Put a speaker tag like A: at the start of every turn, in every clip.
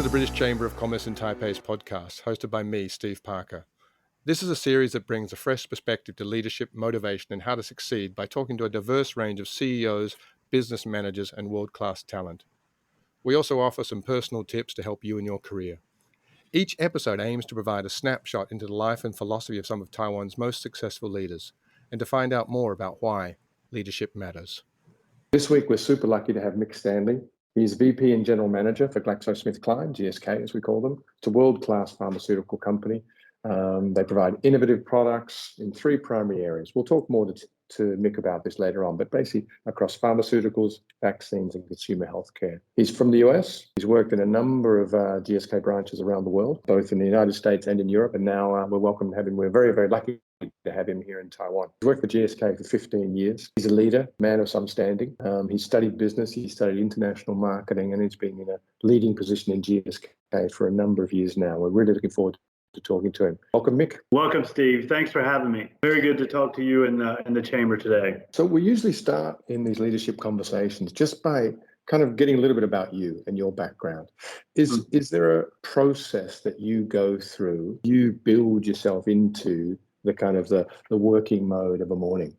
A: the British Chamber of Commerce in Taipei's podcast, hosted by me, Steve Parker. This is a series that brings a fresh perspective to leadership, motivation, and how to succeed by talking to a diverse range of CEOs, business managers, and world-class talent. We also offer some personal tips to help you in your career. Each episode aims to provide a snapshot into the life and philosophy of some of Taiwan's most successful leaders, and to find out more about why leadership matters.
B: This week, we're super lucky to have Mick Stanley. He's VP and General Manager for GlaxoSmithKline, GSK as we call them. It's a world-class pharmaceutical company. They provide innovative products in three primary areas. We'll talk more to Mick about this later on, but basically across pharmaceuticals, vaccines, and consumer healthcare. He's from the US. He's worked in a number of GSK branches around the world, both in the United States and in Europe. And now we're very, very lucky to have him here in Taiwan. He's worked for GSK for 15 years. He's a leader, man of some standing. He studied business, he studied international marketing, and he's been in a leading position in GSK for a number of years now. We're really looking forward to talking to him. Welcome, Mick.
C: Welcome, Steve. Thanks for having me. Very good to talk to you in the chamber today.
B: So we usually start in these leadership conversations just by kind of getting a little bit about you and your background. Is there a process that you go through, you build yourself into the kind of the working mode of a morning?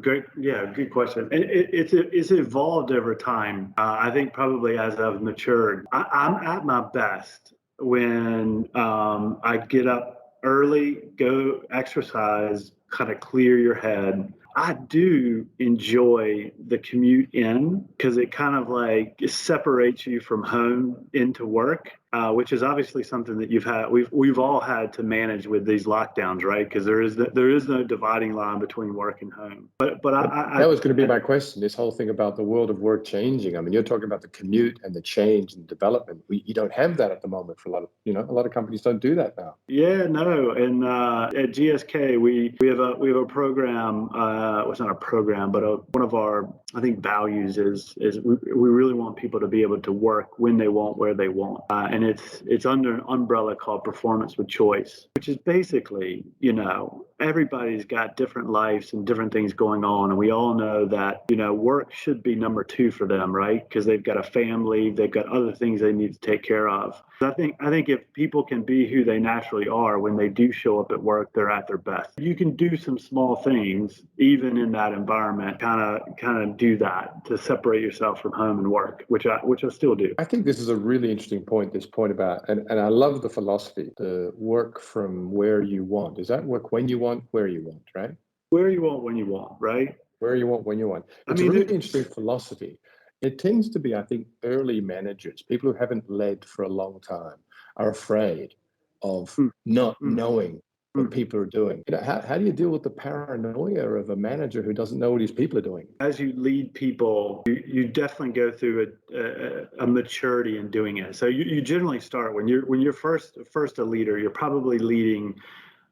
C: Great. Yeah, good question. It's evolved over time. I think probably as I've matured. I'm at my best when I get up early, go exercise, kind of clear your head. I do enjoy the commute in because it kind of like separates you from home into work, which is obviously something that we've all had to manage with these lockdowns, right? Because there is no dividing line between work and home. But
B: that was going to be my question. This whole thing about the world of work changing. I mean, you're talking about the commute and the change and development. You don't have that at the moment for a lot of companies don't do that now.
C: Yeah, no. And at GSK, we have a program. It's not a program, but one of our, I think, values is we really want people to be able to work when they want, where they want, and it's under an umbrella called Performance with Choice, which is basically, everybody's got different lives and different things going on, and we all know that work should be number two for them, right? Because they've got a family, they've got other things they need to take care of. I think if people can be who they naturally are when they do show up at work, they're at their best. You can do some small things even in that environment, kind of do that to separate yourself from home and work, which I still do.
B: I think this is a really interesting point. This point about, and I love the philosophy, the work from where you want. Is that work when you want, where you want, right?
C: Where you want, when you want, right?
B: Where you want, when you want. It's a really interesting philosophy. It tends to be, I think, early managers, people who haven't led for a long time, are afraid of not knowing what people are doing. How do you deal with the paranoia of a manager who doesn't know what his people are doing?
C: As you lead people, you definitely go through a maturity in doing it. So you generally start when you're first a leader, you're probably leading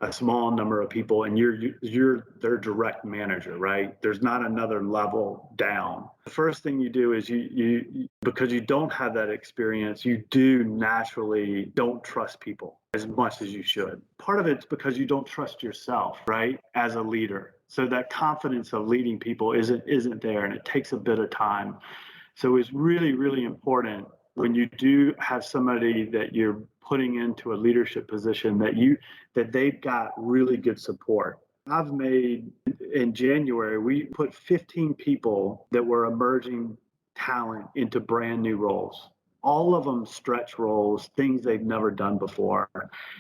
C: a small number of people, and you're their direct manager, right? There's not another level down. The first thing you do is you because you don't have that experience, you do naturally don't trust people as much as you should. Part of it's because you don't trust yourself, right, as a leader. So that confidence of leading people isn't there, and it takes a bit of time. So it's really, really important when you do have somebody that you're putting into a leadership position that they've got really good support. I've made, in January, we put 15 people that were emerging talent into brand new roles. All of them stretch roles, things they've never done before.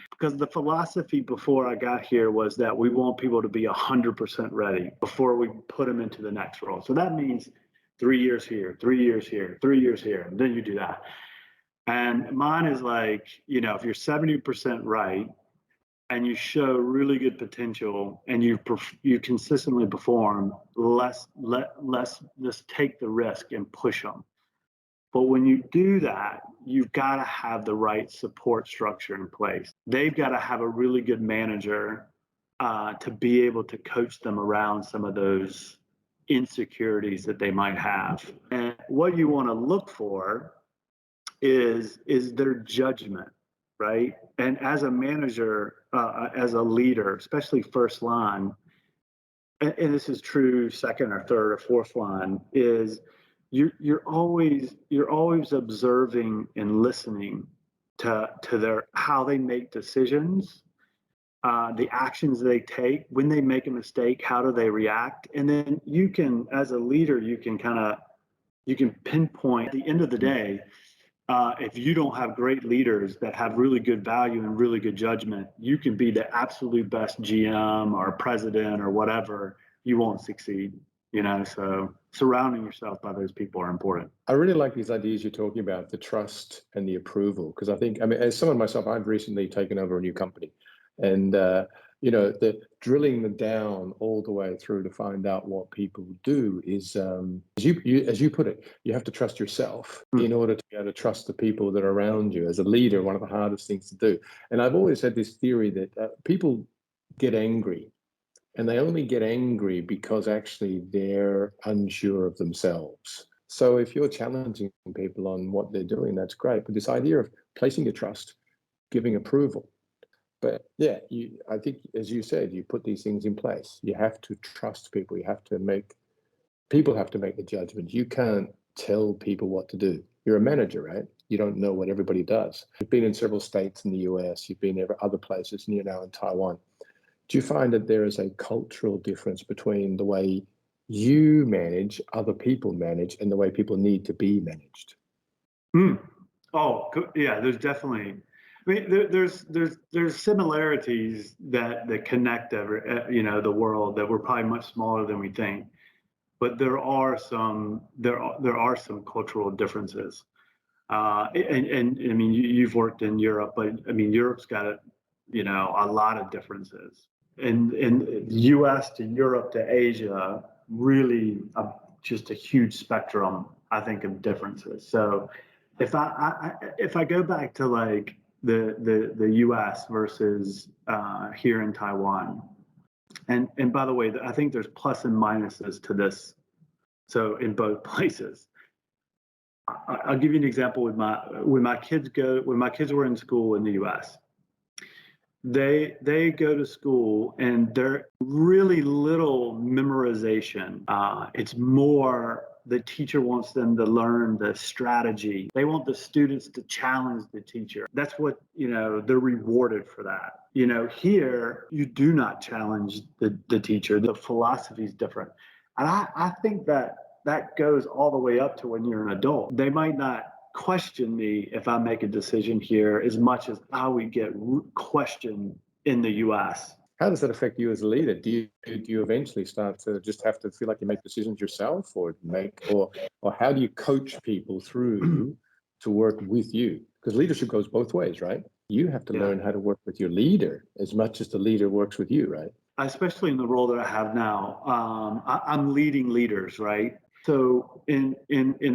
C: Because the philosophy before I got here was that we want people to be 100% ready before we put them into the next role. So that means 3 years here, 3 years here, 3 years here, and then you do that. And mine is like, if you're 70% right and you show really good potential and you consistently perform, let's just take the risk and push them. But when you do that, you've got to have the right support structure in place. They've got to have a really good manager to be able to coach them around some of those insecurities that they might have. And what you want to look for is their judgment, right? And as a manager, as a leader, especially first line, and this is true second or third or fourth line, is you're always observing and listening to their how they make decisions, the actions they take, when they make a mistake, how do they react? And then you can, as a leader, you can pinpoint at the end of the day, if you don't have great leaders that have really good value and really good judgment, you can be the absolute best GM or president or whatever, you won't succeed. So surrounding yourself by those people are important.
B: I really like these ideas you're talking about, the trust and the approval, because I think, as someone myself, I've recently taken over a new company, and the drilling them down all the way through to find out what people do is, as you put it, you have to trust yourself in order to be able to trust the people that are around you. As a leader, one of the hardest things to do. And I've always had this theory that people get angry. And they only get angry because actually they're unsure of themselves. So if you're challenging people on what they're doing, that's great. But this idea of placing your trust, giving approval. But yeah, I think, as you said, you put these things in place. You have to trust people. People have to make the judgment. You can't tell people what to do. You're a manager, right? You don't know what everybody does. You've been in several states in the US, you've been in other places, and you're now in Taiwan. Do you find that there is a cultural difference between the way you manage, other people manage, and the way people need to be managed?
C: Oh, yeah. There's definitely. I mean, there's similarities that connect the world, that we're probably much smaller than we think, but there are some cultural differences. And I mean, you've worked in Europe, but I mean, Europe's got a lot of differences. And U.S. to Europe to Asia, really just a huge spectrum, I think, of differences. So if I go back to like the U.S. versus here in Taiwan, and by the way, I think there's plus and minuses to this. So in both places, I'll give you an example when my kids were in school in the U.S. They go to school and they're really little memorization. It's more the teacher wants them to learn the strategy. They want the students to challenge the teacher. That's what, they're rewarded for that. Here you do not challenge the teacher. The philosophy is different. And I think that goes all the way up to when you're an adult. They might not question me if I make a decision here as much as I would get questioned in the US.
B: How does that affect you as a leader? Do you eventually start to just have to feel like you make decisions yourself, or how do you coach people through to work with you? Because leadership goes both ways, right? You have to learn how to work with your leader as much as the leader works with you, right?
C: Especially in the role that I have now, I'm leading leaders, right? So in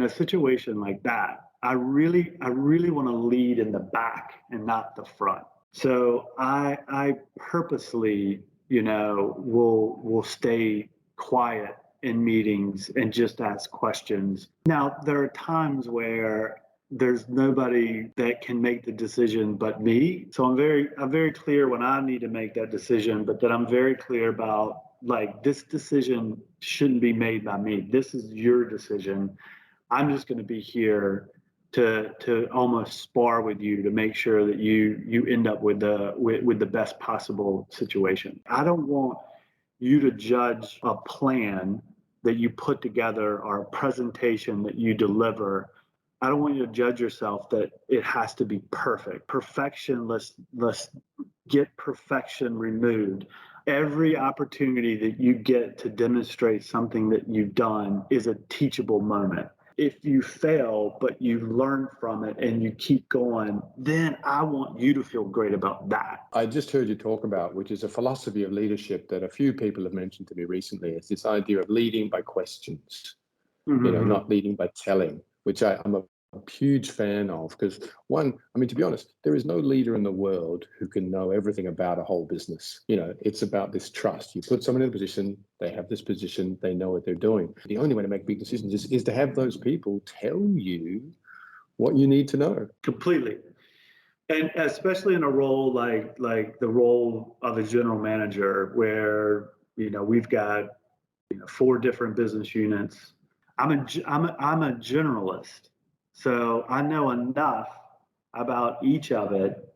C: a situation like that, I really want to lead in the back and not the front. So I purposely, will stay quiet in meetings and just ask questions. Now, there are times where there's nobody that can make the decision but me. So I'm very clear when I need to make that decision, but then I'm very clear about, like, this decision shouldn't be made by me. This is your decision. I'm just going to be here to almost spar with you to make sure that you end up with the best possible situation. I don't want you to judge a plan that you put together or a presentation that you deliver. I don't want you to judge yourself that it has to be perfect. Perfection, let's get perfection removed. Every opportunity that you get to demonstrate something that you've done is a teachable moment. If you fail, but you learn from it and you keep going, then I want you to feel great about that.
B: I just heard you talk about, which is a philosophy of leadership that a few people have mentioned to me recently. It's this idea of leading by questions, not leading by telling, which I'm a huge fan of, because to be honest, there is no leader in the world who can know everything about a whole business. It's about this trust. You put someone in a position, they have this position, they know what they're doing. The only way to make big decisions is to have those people tell you what you need to know.
C: Completely. And especially in a role like the role of a general manager, where we've got 4 different business units. I'm a generalist. So I know enough about each of it.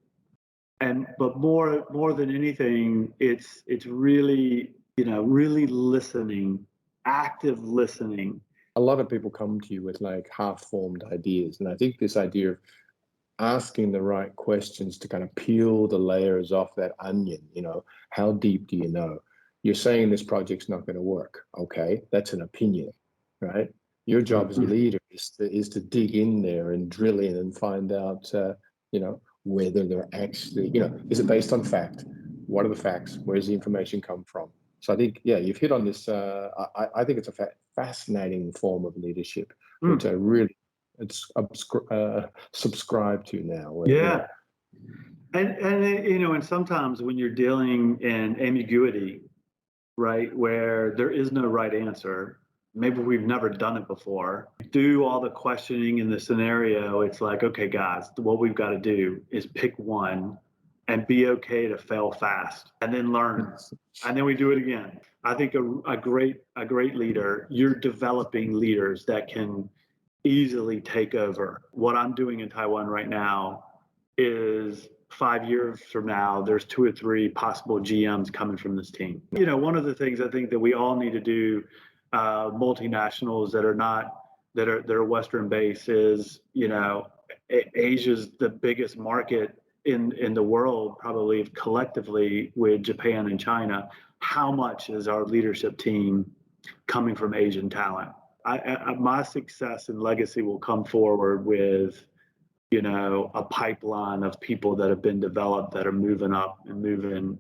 C: But more than anything, it's really, really listening, active listening.
B: A lot of people come to you with like half-formed ideas, and I think this idea of asking the right questions to kind of peel the layers off that onion, how deep do you know? You're saying this project's not going to work. Okay, that's an opinion, right? Your job as a leader is to dig in there and drill in and find out, whether they're actually, is it based on fact? What are the facts? Where's the information come from? So I think, yeah, you've hit on this. I think it's a fascinating form of leadership, which I really subscribe to now.
C: Yeah. And sometimes when you're dealing in ambiguity, right, where there is no right answer, maybe we've never done it before, do all the questioning in the scenario, it's like, okay, guys, what we've got to do is pick one and be okay to fail fast and then learn. And then we do it again. I think a great leader, you're developing leaders that can easily take over. What I'm doing in Taiwan right now is 5 years from now, there's 2 or 3 possible GMs coming from this team. One of the things I think that we all need to do, multinationals that are Western based, is, Asia's the biggest market in the world, probably collectively with Japan and China. How much is our leadership team coming from Asian talent? My success and legacy will come forward with, a pipeline of people that have been developed, that are moving up and moving,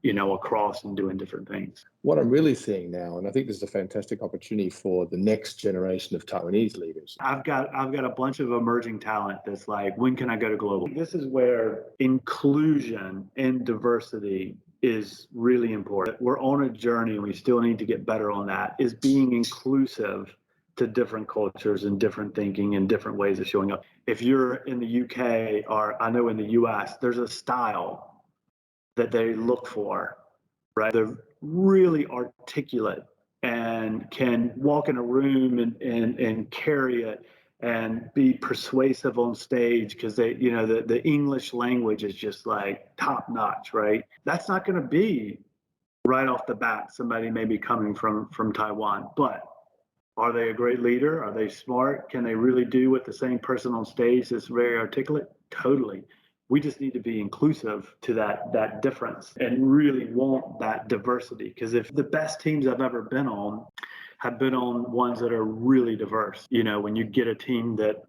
C: across and doing different things.
B: What I'm really seeing now, and I think this is a fantastic opportunity for the next generation of Taiwanese leaders.
C: I've got a bunch of emerging talent that's like, when can I go to global? This is where inclusion and diversity is really important. We're on a journey and we still need to get better on that, is being inclusive to different cultures and different thinking and different ways of showing up. If you're in the UK, or I know in the US, there's a style that they look for, right? They're really articulate and can walk in a room and carry it and be persuasive on stage because they, the English language is just like top notch, right? That's not going to be right off the bat somebody maybe coming from Taiwan, but are they a great leader? Are they smart? Can they really do what the same person on stage that's very articulate? Totally. We just need to be inclusive to that difference and really want that diversity. Because if the best teams I've ever been on have been on ones that are really diverse, when you get a team that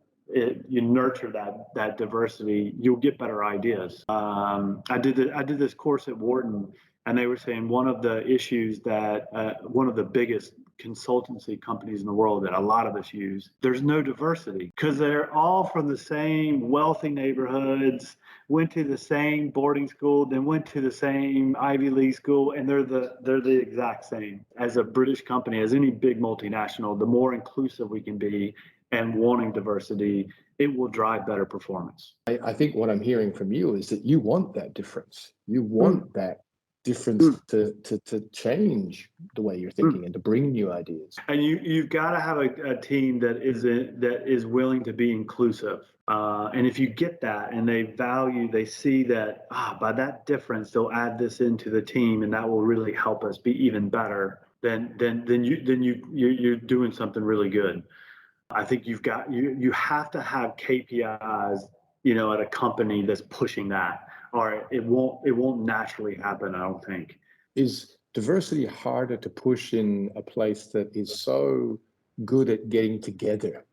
C: you nurture that diversity, you'll get better ideas. I did this course at Wharton, and they were saying one of the issues that one of the biggest consultancy companies in the world that a lot of us use, there's no diversity because they're all from the same wealthy neighborhoods, went to the same boarding school, then went to the same Ivy League school, and they're the exact same. As a British company, as any big multinational, the more inclusive we can be and wanting diversity, it will drive better performance.
B: I think what I'm hearing from you is that you want that difference. You want that difference to change the way you're thinking and to bring new ideas.
C: And you've got to have a team that is willing to be inclusive. And if you get that and they see that by that difference, they'll add this into the team and that will really help us be even better, then you're doing something really good. I think you have to have KPIs, at a company that's pushing that, or it won't naturally happen, I don't think.
B: Is diversity harder to push in a place that is so good at getting together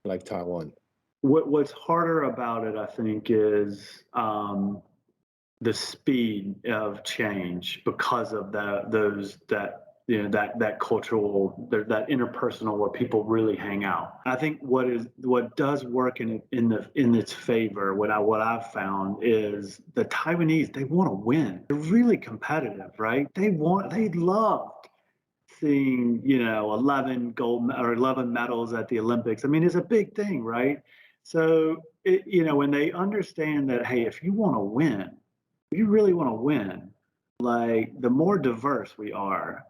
B: like Taiwan?
C: What's harder about it, I think, is the speed of change because of that cultural, that interpersonal where people really hang out. I think what does work in its favor, what I've found is the Taiwanese, they want to win. They're really competitive, right? They loved seeing 11 gold or 11 medals at the Olympics. I mean, it's a big thing, right? So when they understand that, hey, if you want to win, if you really want to win, like the more diverse we are,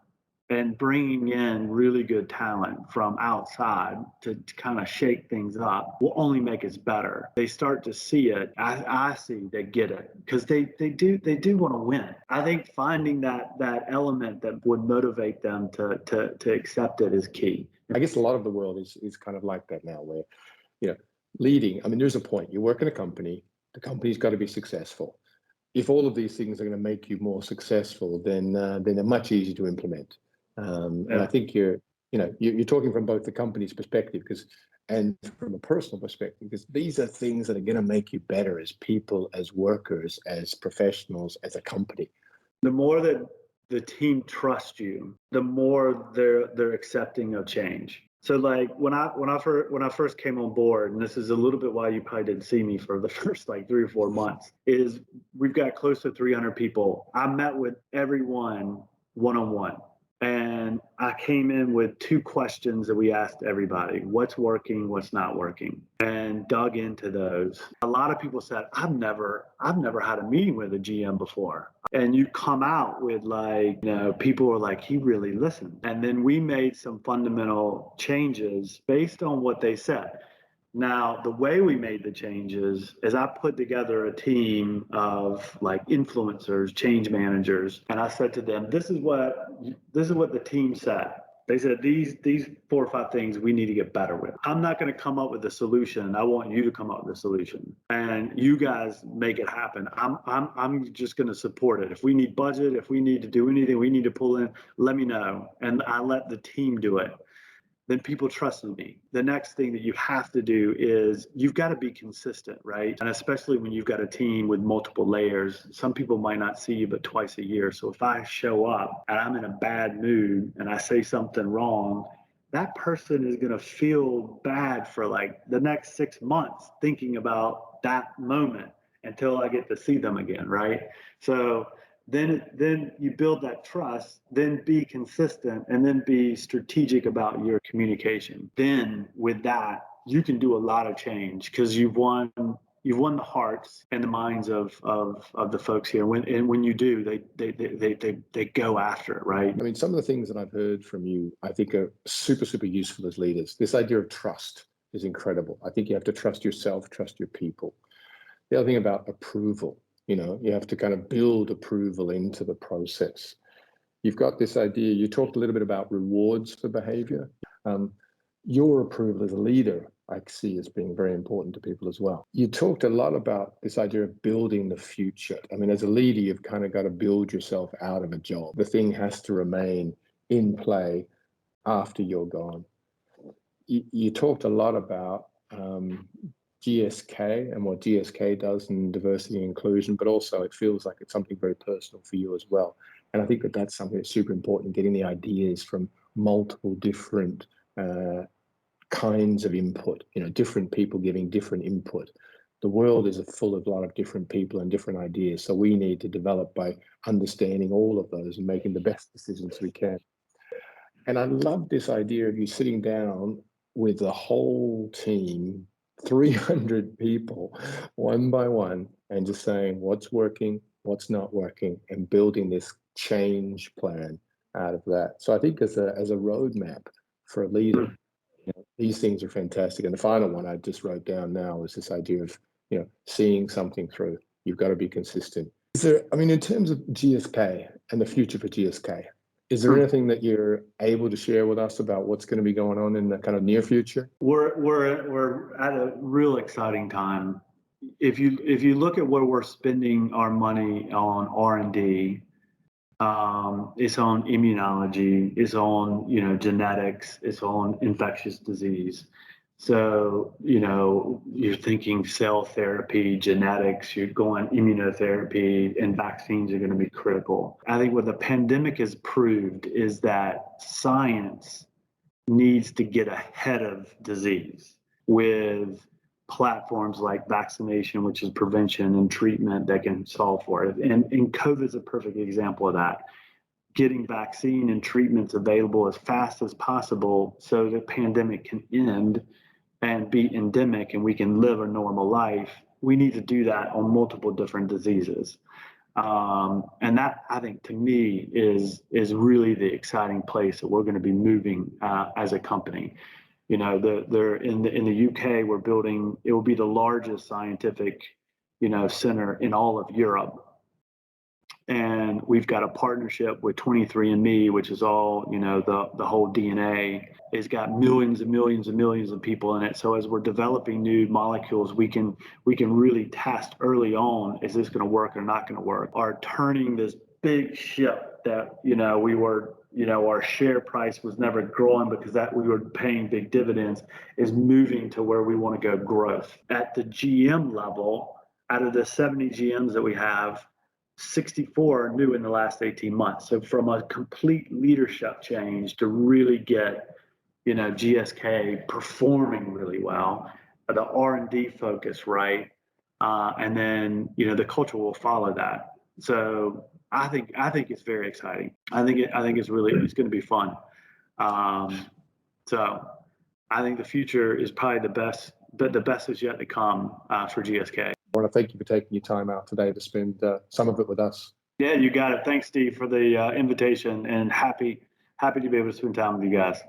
C: and bringing in really good talent from outside to kind of shake things up will only make us better. They start to see it. I see they get it because they do want to win. I think finding that element that would motivate them to accept it is key.
B: I guess a lot of the world is kind of like that now, where, leading. I mean, there's a point. You work in a company. The company's got to be successful. If all of these things are going to make you more successful, then they're much easier to implement. And I think you're talking from both the company's perspective and from a personal perspective, because these are things that are going to make you better as people, as workers, as professionals, as a company.
C: The more that the team trusts you, the more they're accepting of change. So like when I first came on board, and this is a little bit why you probably didn't see me for the first like 3 or 4 months, is we've got close to 300 people. I met with everyone one-on-one. And I came in with 2 questions that we asked everybody: what's working, what's not working, and dug into those. A lot of people said, I've never had a meeting with a GM before. And you come out with people are like, he really listened. And then we made some fundamental changes based on what they said. Now, the way we made the changes is I put together a team of like influencers, change managers, and I said to them, this is what the team said. They said these 4 or 5 things we need to get better with. I'm not going to come up with a solution. I want you to come up with a solution, and you guys make it happen. I'm just going to support it. If we need budget, if we need to do anything, we need to pull in, let me know, and I let the team do it. Then people trusted me. The next thing that you have to do is you've got to be consistent, right? And especially when you've got a team with multiple layers, some people might not see you but twice a year. So if I show up and I'm in a bad mood and I say something wrong, that person is going to feel bad for like the next 6 months thinking about that moment until I get to see them again, right? So then you build that trust, then be consistent, and then be strategic about your communication. Then with that, you can do a lot of change because you've won the hearts and the minds of the folks here. When you do, they go after it, right?
B: I mean, some of the things that I've heard from you, I think are super, super useful as leaders. This idea of trust is incredible. I think you have to trust yourself, trust your people. The other thing about approval, you have to kind of build approval into the process. You've got this idea, you talked a little bit about rewards for behavior. Your approval as a leader, I see as being very important to people as well. You talked a lot about this idea of building the future. I mean, as a leader, you've kind of got to build yourself out of a job. The thing has to remain in play after you're gone. You talked a lot about GSK and what GSK does in diversity and inclusion, but also it feels like it's something very personal for you as well. And I think that that's something that's super important, getting the ideas from multiple different kinds of input, different people giving different input. The world is full of a lot of different people and different ideas. So we need to develop by understanding all of those and making the best decisions we can. And I love this idea of you sitting down with the whole team, 300 people, one by one, and just saying what's working, what's not working, and building this change plan out of that. So I think as a roadmap for a leader, these things are fantastic. And the final one I just wrote down now is this idea of, seeing something through. You've got to be consistent. In terms of GSK and the future for GSK, is there anything that you're able to share with us about what's going to be going on in the kind of near future?
C: We're at a real exciting time. If you look at where we're spending our money on R&D, it's on immunology, it's on genetics, it's on infectious disease. So you're thinking cell therapy, genetics, you're going immunotherapy, and vaccines are going to be critical. I think what the pandemic has proved is that science needs to get ahead of disease with platforms like vaccination, which is prevention, and treatment that can solve for it. And COVID is a perfect example of that. Getting vaccine and treatments available as fast as possible so the pandemic can end and be endemic and we can live a normal life. We need to do that on multiple different diseases. And that, I think, to me, is really the exciting place that we're going to be moving as a company. They're in the UK. We're building. It will be the largest scientific, center in all of Europe. And we've got a partnership with 23andMe, which is all, the whole DNA. It's got millions and millions and millions of people in it. So as we're developing new molecules, we can really test early on, is this going to work or not going to work? Are turning this big ship that, we were, our share price was never growing because that we were paying big dividends, is moving to where we want to go growth. At the GM level, out of the 70 GMs that we have, 64 are new in the last 18 months. So from a complete leadership change to really get, GSK performing really well, the R&D focus right, and then the culture will follow that. So I think it's very exciting. I think it's going to be fun. So I think the future is probably the best, but the best is yet to come for GSK.
B: I want to thank you for taking your time out today to spend some of it with us.
C: Yeah, you got it. Thanks, Steve, for the invitation, and happy to be able to spend time with you guys.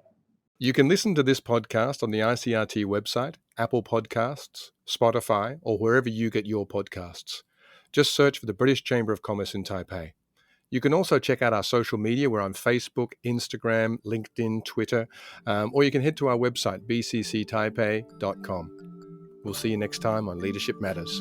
A: You can listen to this podcast on the ICRT website, Apple Podcasts, Spotify, or wherever you get your podcasts. Just search for the British Chamber of Commerce in Taipei. You can also check out our social media. We're on Facebook, Instagram, LinkedIn, Twitter, or you can head to our website, bcctaipei.com. We'll see you next time on Leadership Matters.